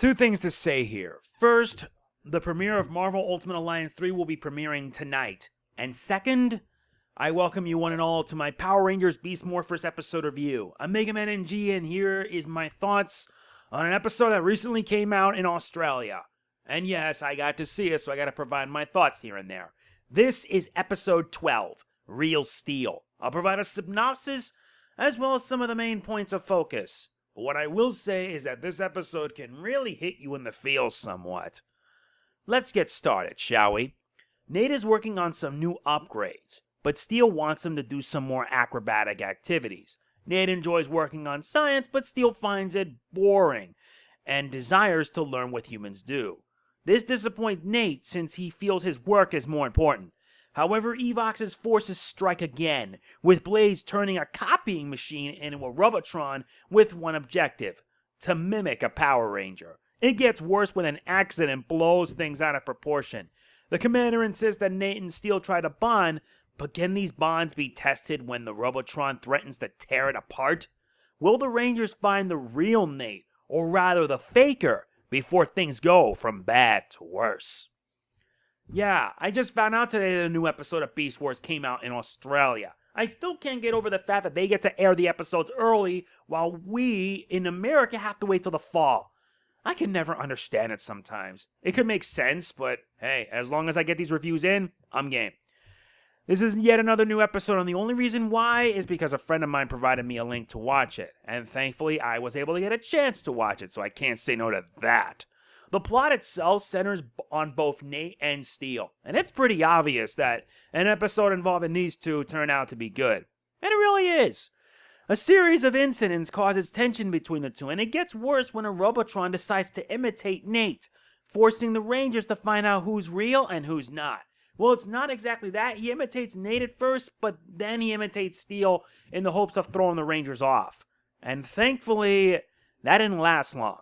Two things to say here. First, the premiere of Marvel Ultimate Alliance 3 will be premiering tonight. And second, I welcome you one and all to my Power Rangers Beast Morphers episode review. I'm MegamanNG, and here is my thoughts on an episode that recently came out in Australia. And yes, I got to see it, so I got to provide my thoughts here and there. This is episode 12, Real Steel. I'll provide a synopsis as well as some of the main points of focus. But what I will say is that this episode can really hit you in the feels somewhat. Let's get started, shall we? Nate is working on some new upgrades, but Steel wants him to do some more acrobatic activities. Nate enjoys working on science, but Steel finds it boring and desires to learn what humans do. This disappoints Nate since he feels his work is more important. However, Evox's forces strike again, with Blaze turning a copying machine into a Robotron with one objective: to mimic a Power Ranger. It gets worse when an accident blows things out of proportion. The commander insists that Nate and Steel try to bond, but can these bonds be tested when the Robotron threatens to tear it apart? Will the Rangers find the real Nate, or rather the faker, before things go from bad to worse? Yeah, I just found out today that a new episode of Beast Wars came out in Australia. I still can't get over the fact that they get to air the episodes early, while we, in America, have to wait till the fall. I can never understand it sometimes. It could make sense, but hey, as long as I get these reviews in, I'm game. This is yet another new episode, and the only reason why is because a friend of mine provided me a link to watch it, and thankfully I was able to get a chance to watch it, so I can't say no to that. The plot itself centers on both Nate and Steel, and it's pretty obvious that an episode involving these two turned out to be good. And it really is. A series of incidents causes tension between the two, and it gets worse when a Robotron decides to imitate Nate, forcing the Rangers to find out who's real and who's not. Well, it's not exactly that. He imitates Nate at first, but then he imitates Steel in the hopes of throwing the Rangers off. And thankfully, that didn't last long.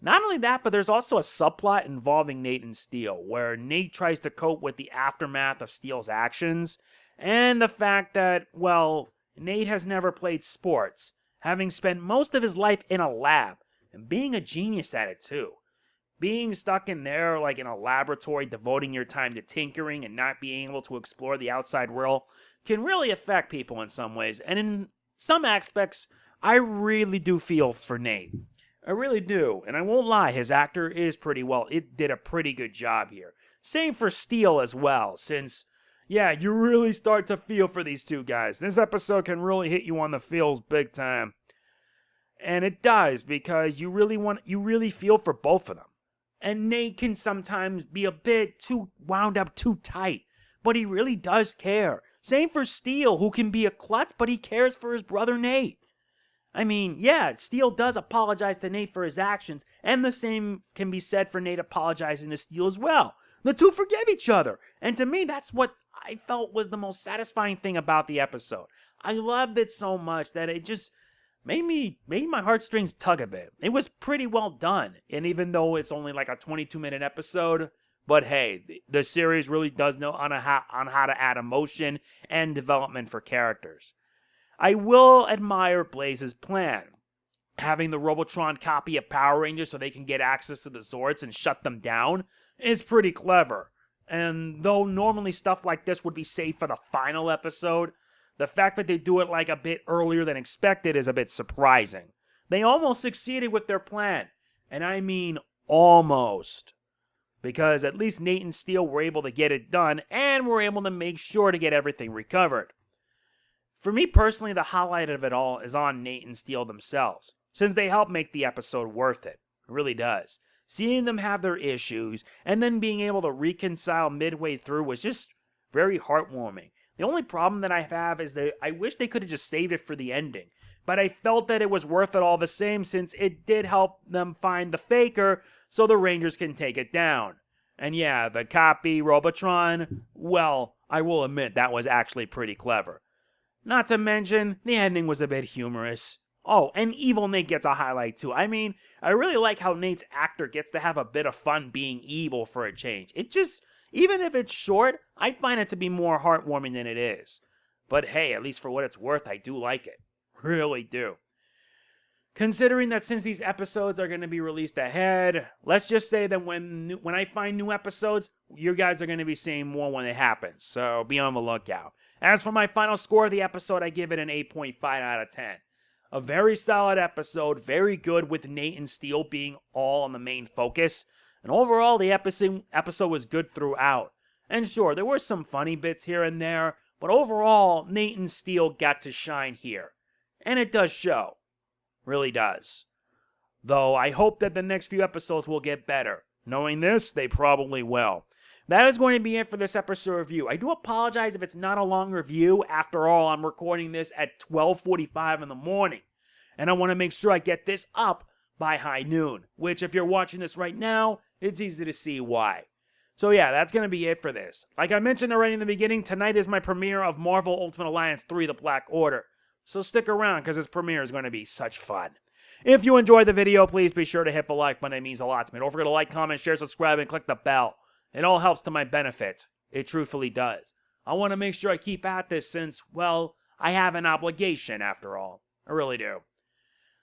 Not only that, but there's also a subplot involving Nate and Steel, where Nate tries to cope with the aftermath of Steel's actions, and the fact that, well, Nate has never played sports, having spent most of his life in a lab, and being a genius at it too. Being stuck in there, like in a laboratory, devoting your time to tinkering and not being able to explore the outside world, can really affect people in some ways, and in some aspects, I really do feel for Nate. I really do, and I won't lie, his actor is pretty well. It did a pretty good job here. Same for Steel as well, since, yeah, you really start to feel for these two guys. This episode can really hit you on the feels big time. And it does, because you really feel for both of them. And Nate can sometimes be a bit too wound up too tight, but he really does care. Same for Steel, who can be a klutz, but he cares for his brother Nate. I mean, yeah, Steel does apologize to Nate for his actions, and the same can be said for Nate apologizing to Steel as well. The two forgive each other, and to me, that's what I felt was the most satisfying thing about the episode. I loved it so much that it just made my heartstrings tug a bit. It was pretty well done, and even though it's only like a 22-minute episode, but hey, the series really does know on how to add emotion and development for characters. I will admire Blaze's plan. Having the Robotron copy a Power Ranger so they can get access to the zords and shut them down is pretty clever. And though normally stuff like this would be saved for the final episode, the fact that they do it like a bit earlier than expected is a bit surprising. They almost succeeded with their plan. And I mean almost. Because at least Nate and Steel were able to get it done and were able to make sure to get everything recovered. For me personally, the highlight of it all is on Nate and Steel themselves, since they help make the episode worth it. It really does. Seeing them have their issues, and then being able to reconcile midway through was just very heartwarming. The only problem that I have is that I wish they could have just saved it for the ending, but I felt that it was worth it all the same since it did help them find the faker so the Rangers can take it down. And yeah, the copy Robotron, well, I will admit that was actually pretty clever. Not to mention, the ending was a bit humorous. Oh, and Evil Nate gets a highlight too. I mean, I really like how Nate's actor gets to have a bit of fun being evil for a change. It just, even if it's short, I find it to be more heartwarming than it is. But hey, at least for what it's worth, I do like it. Really do. Considering that since these episodes are going to be released ahead, let's just say that when I find new episodes, you guys are going to be seeing more when it happens. So be on the lookout. As for my final score of the episode, I give it an 8.5 out of 10. A very solid episode, very good with Nate and Steele being all on the main focus. And overall, the episode was good throughout. And sure, there were some funny bits here and there, but overall, Nate and Steele got to shine here. And it does show. Really does. Though I hope that the next few episodes will get better. Knowing this, they probably will. That is going to be it for this episode review. I do apologize if it's not a long review. After all, I'm recording this at 12:45 in the morning. And I want to make sure I get this up by high noon. Which, if you're watching this right now, it's easy to see why. So yeah, that's going to be it for this. Like I mentioned already in the beginning, tonight is my premiere of Marvel Ultimate Alliance 3: The Black Order. So stick around because this premiere is going to be such fun. If you enjoyed the video, please be sure to hit the like button. It means a lot to me. Don't forget to like, comment, share, subscribe, and click the bell. It all helps to my benefit. It truthfully does. I want to make sure I keep at this since, well, I have an obligation after all. I really do.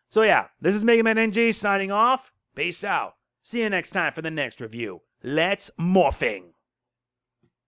So yeah, this is MegamanNG signing off. Peace out. See you next time for the next review. Let's morphing.